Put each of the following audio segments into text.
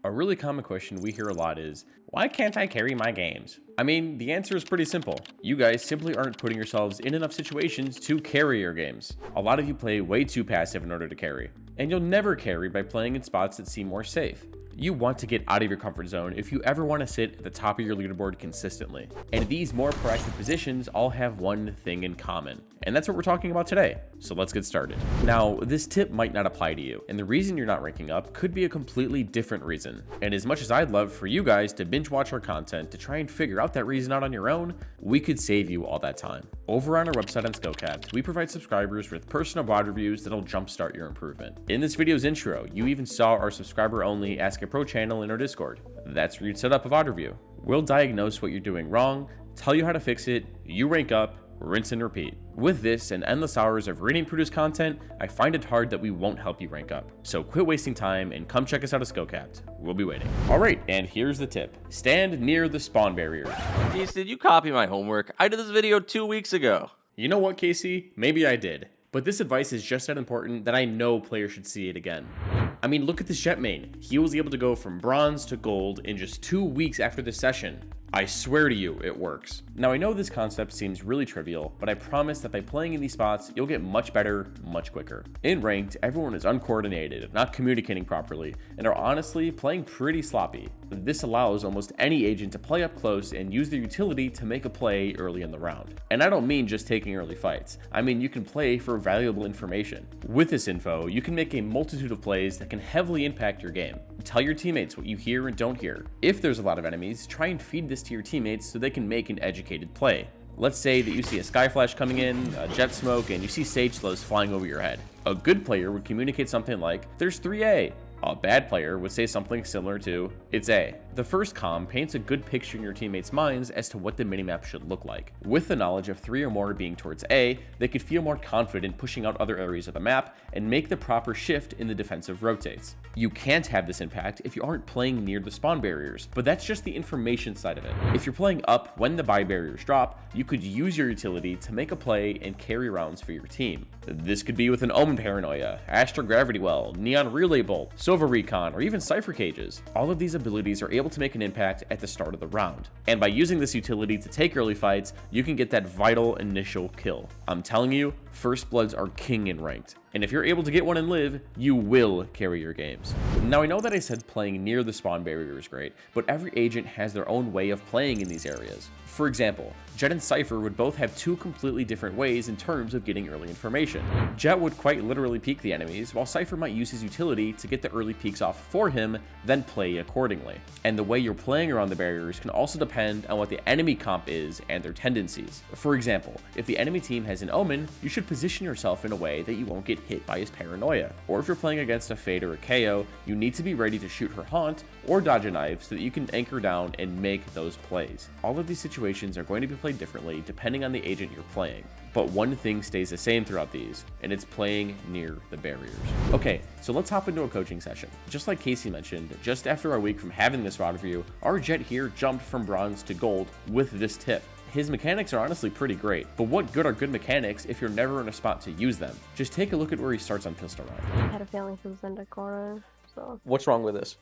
A really common question we hear a lot is, why can't I carry my games? I mean, the answer is pretty simple. You guys simply aren't putting yourselves in enough situations to carry your games. A lot of you play way too passive in order to carry, and you'll never carry by playing in spots that seem more safe. You want to get out of your comfort zone if you ever want to sit at the top of your leaderboard consistently. And these more proactive positions all have one thing in common, and that's what we're talking about today. So let's get started. Now, this tip might not apply to you, and the reason you're not ranking up could be a completely different reason. And as much as I'd love for you guys to binge watch our content to try and figure out that reason out on your own, we could save you all that time. Over on our website on SkillCapped, we provide subscribers with personal VOD reviews that'll jumpstart your improvement. In this video's intro, you even saw our subscriber-only Ask a Pro channel in our Discord. That's where you'd set up a VOD review. We'll diagnose what you're doing wrong, tell you how to fix it, you rank up, rinse and repeat. With this and endless hours of reading produced content, I find it hard that we won't help you rank up. So quit wasting time and come check us out at SkillCapped. We'll be waiting. All right, and here's the tip. Stand near the spawn barriers. Jeez, did you copy my homework? I did this video 2 weeks ago. You know what, Casey? Maybe I did. But this advice is just that important that I know players should see it again. I mean, look at this Jet main. He was able to go from bronze to gold in just 2 weeks after this session. I swear to you, it works. Now, I know this concept seems really trivial, but I promise that by playing in these spots, you'll get much better, much quicker. In ranked, everyone is uncoordinated, not communicating properly, and are honestly playing pretty sloppy. This allows almost any agent to play up close and use their utility to make a play early in the round. And I don't mean just taking early fights. I mean you can play for valuable information. With this info, you can make a multitude of plays that can heavily impact your game. Tell your teammates what you hear and don't hear. If there's a lot of enemies, try and feed this to your teammates so they can make an educated play. Let's say that you see a sky flash coming in, a jet smoke, and you see sage slows flying over your head. A good player would communicate something like, "There's 3A." A bad player would say something similar to, "It's A." The first comm paints a good picture in your teammates' minds as to what the minimap should look like. With the knowledge of 3 or more being towards A, they could feel more confident pushing out other areas of the map and make the proper shift in the defensive rotates. You can't have this impact if you aren't playing near the spawn barriers, but that's just the information side of it. If you're playing up when the buy barriers drop, you could use your utility to make a play and carry rounds for your team. This could be with an Omen Paranoia, Astra Gravity Well, Neon Relay Bolt, Silver Recon, or even Cypher Cages. All of these abilities are able to make an impact at the start of the round. And by using this utility to take early fights, you can get that vital initial kill. I'm telling you, First Bloods are king in ranked. And if you're able to get one and live, you will carry your games. Now, I know that I said playing near the spawn barrier is great, but every agent has their own way of playing in these areas. For example, Jet and Cypher would both have 2 completely different ways in terms of getting early information. Jet would quite literally peek the enemies, while Cypher might use his utility to get the early peeks off for him, then play accordingly. And the way you're playing around the barriers can also depend on what the enemy comp is and their tendencies. For example, if the enemy team has an Omen, you should position yourself in a way that you won't get hit by his paranoia. Or if you're playing against a Fade or a KO, you need to be ready to shoot her Haunt or dodge a knife so that you can anchor down and make those plays. All of these situations are going to be played differently depending on the agent you're playing. But one thing stays the same throughout these, and it's playing near the barriers. Okay, so let's hop into a coaching session. Just like Casey mentioned, just after a week from having this VOD review, our Jet here jumped from bronze to gold with this tip. His mechanics are honestly pretty great, but what good are good mechanics if you're never in a spot to use them? Just take a look at where he starts on pistol round. I had a feeling he was in the corner, so. What's wrong with this?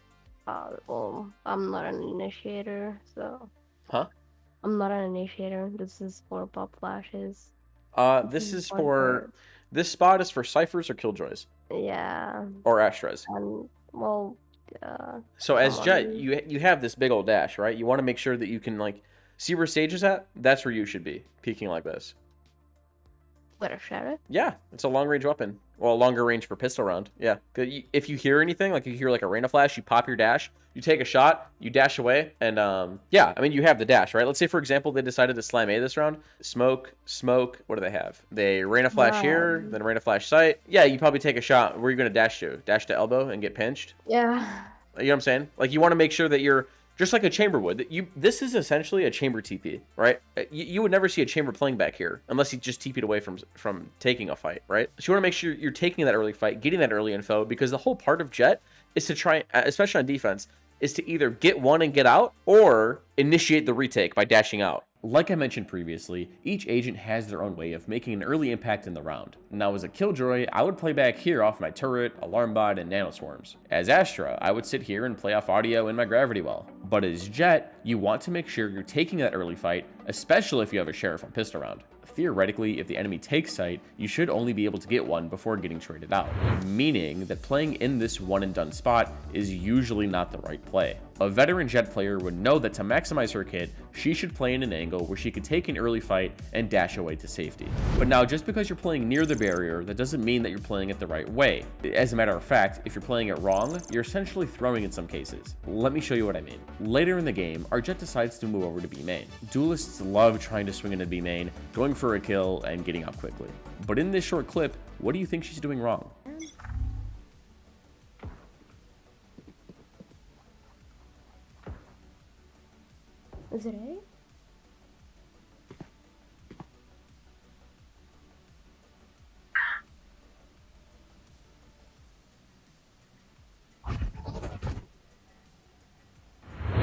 Well, I'm not an initiator, so. Huh? I'm not an initiator. This is for pop flashes. This spot is for ciphers or killjoys? Yeah. Or Astras? Well, So as Jet, you have this big old dash, right? You want to make sure that you can, like, see where Sage is at? That's where you should be, peeking like this. what, a shadow? Yeah, it's a long-range weapon. Well, a longer range for pistol round. Yeah. If you hear anything, like you hear like a Rain of Flash, you pop your dash, you take a shot, you dash away, and yeah, I mean, you have the dash, right? Let's say, for example, they decided to slam A this round. Smoke, what do they have? They Rain of Flash here, then Rain of Flash sight. Yeah, you probably take a shot. Where are you going to dash to? Dash to elbow and get pinched? Yeah. You know what I'm saying? Like, you want to make sure that you're just like a chamber would. This is essentially a chamber TP, right? You would never see a chamber playing back here unless he just TP'd away from taking a fight, right? So you want to make sure you're taking that early fight, getting that early info, because the whole part of Jet is to try, especially on defense, is to either get one and get out or initiate the retake by dashing out. Like I mentioned previously, each agent has their own way of making an early impact in the round. Now as a Killjoy, I would play back here off my turret, alarm bot, and nanoswarms. As Astra, I would sit here and play off audio in my gravity well. But as Jet, you want to make sure you're taking that early fight, especially if you have a sheriff on pistol round. Theoretically, if the enemy takes sight, you should only be able to get one before getting traded out, meaning that playing in this one and done spot is usually not the right play. A veteran Jet player would know that to maximize her kit, she should play in an angle where she could take an early fight and dash away to safety. But now, just because you're playing near the barrier, that doesn't mean that you're playing it the right way. As a matter of fact, if you're playing it wrong, you're essentially throwing in some cases. Let me show you what I mean. Later in the game, our Jet decides to move over to B main. Duelists love trying to swing into B main, going for a kill, and getting out quickly. But in this short clip, what do you think she's doing wrong? Is it A?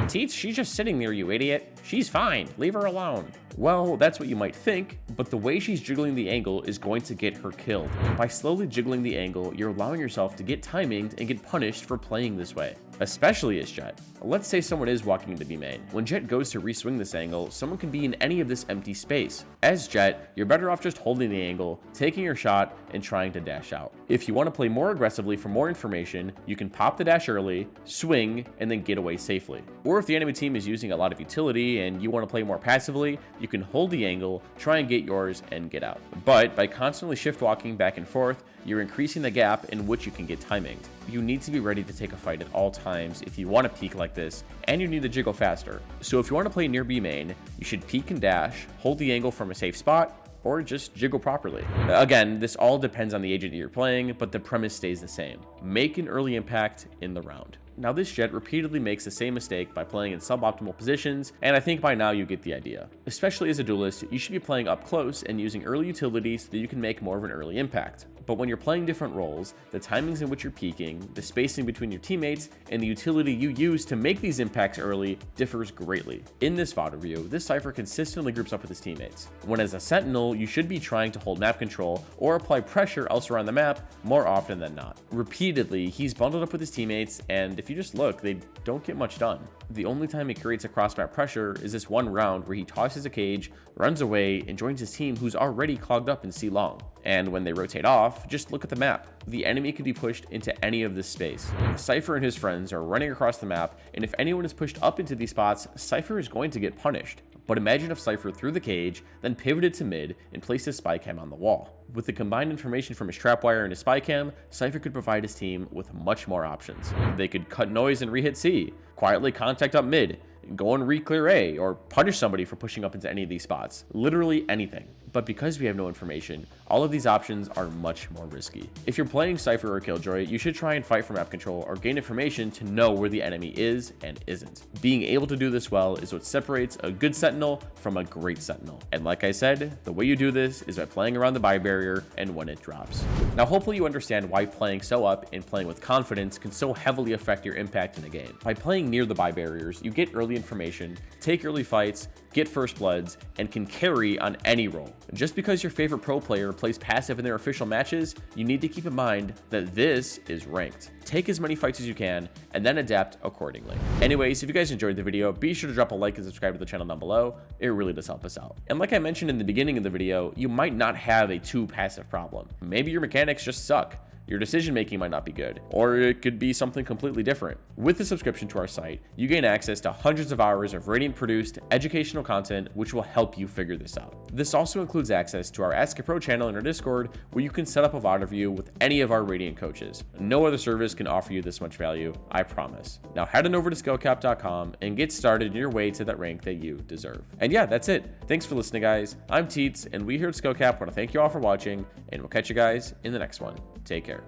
Teats, she's just sitting there, you idiot. She's fine. Leave her alone. Well, that's what you might think, but the way she's jiggling the angle is going to get her killed. By slowly jiggling the angle, you're allowing yourself to get timinged and get punished for playing this way, especially as Jet. Let's say someone is walking into B main. When Jet goes to reswing this angle, someone can be in any of this empty space. As Jet, you're better off just holding the angle, taking your shot, and trying to dash out. If you want to play more aggressively for more information, you can pop the dash early, swing, and then get away safely. Or if the enemy team is using a lot of utility and you want to play more passively, you can hold the angle, try and get yours, and get out. But by constantly shift walking back and forth, you're increasing the gap in which you can get timing. You need to be ready to take a fight at all times if you want to peek like this, and you need to jiggle faster. So if you want to play near B main, you should peek and dash, hold the angle from a safe spot, or just jiggle properly. Again, this all depends on the agent that you're playing, but the premise stays the same. Make an early impact in the round. Now this Jet repeatedly makes the same mistake by playing in suboptimal positions, and I think by now you get the idea. Especially as a duelist, you should be playing up close and using early utility so that you can make more of an early impact. But when you're playing different roles, the timings in which you're peaking, the spacing between your teammates, and the utility you use to make these impacts early differs greatly. In this VOD review, this Cypher consistently groups up with his teammates, when as a Sentinel, you should be trying to hold map control or apply pressure elsewhere on the map more often than not. Repeatedly, he's bundled up with his teammates, and if you just look, they don't get much done. The only time he creates a cross-map pressure is this one round where he tosses a cage, runs away, and joins his team who's already clogged up in C long. And when they rotate off, just look at the map. The enemy can be pushed into any of this space. Cypher and his friends are running across the map, and if anyone is pushed up into these spots, Cypher is going to get punished. But imagine if Cypher threw the cage, then pivoted to mid and placed his spy cam on the wall. With the combined information from his trapwire and his spy cam, Cypher could provide his team with much more options. They could cut noise and re-hit C, quietly contact up mid, go and re-clear A, or punish somebody for pushing up into any of these spots. Literally anything. But because we have no information, all of these options are much more risky. If you're playing Cypher or Killjoy, you should try and fight for map control or gain information to know where the enemy is and isn't. Being able to do this well is what separates a good Sentinel from a great Sentinel. And like I said, the way you do this is by playing around the buy barrier and when it drops. Now hopefully you understand why playing so up and playing with confidence can so heavily affect your impact in the game. By playing near the buy barriers, you get early information, take early fights, get first bloods, and can carry on any role. Just because your favorite pro player plays passive in their official matches, you need to keep in mind that this is ranked. Take as many fights as you can, and then adapt accordingly. Anyways, if you guys enjoyed the video, be sure to drop a like and subscribe to the channel down below. It really does help us out. And like I mentioned in the beginning of the video, you might not have a too passive problem. Maybe your mechanics just suck. Your decision making might not be good, or it could be something completely different. With the subscription to our site, you gain access to hundreds of hours of Radiant produced educational content, which will help you figure this out. This also includes access to our Ask a Pro channel in our Discord, where you can set up a VOD review with any of our Radiant coaches. No other service can offer you this much value, I promise. Now head on over to SkillCapped.com and get started in your way to that rank that you deserve. And yeah, that's it. Thanks for listening, guys. I'm Teats, and we here at SkillCapped want to thank you all for watching, and we'll catch you guys in the next one. Take care.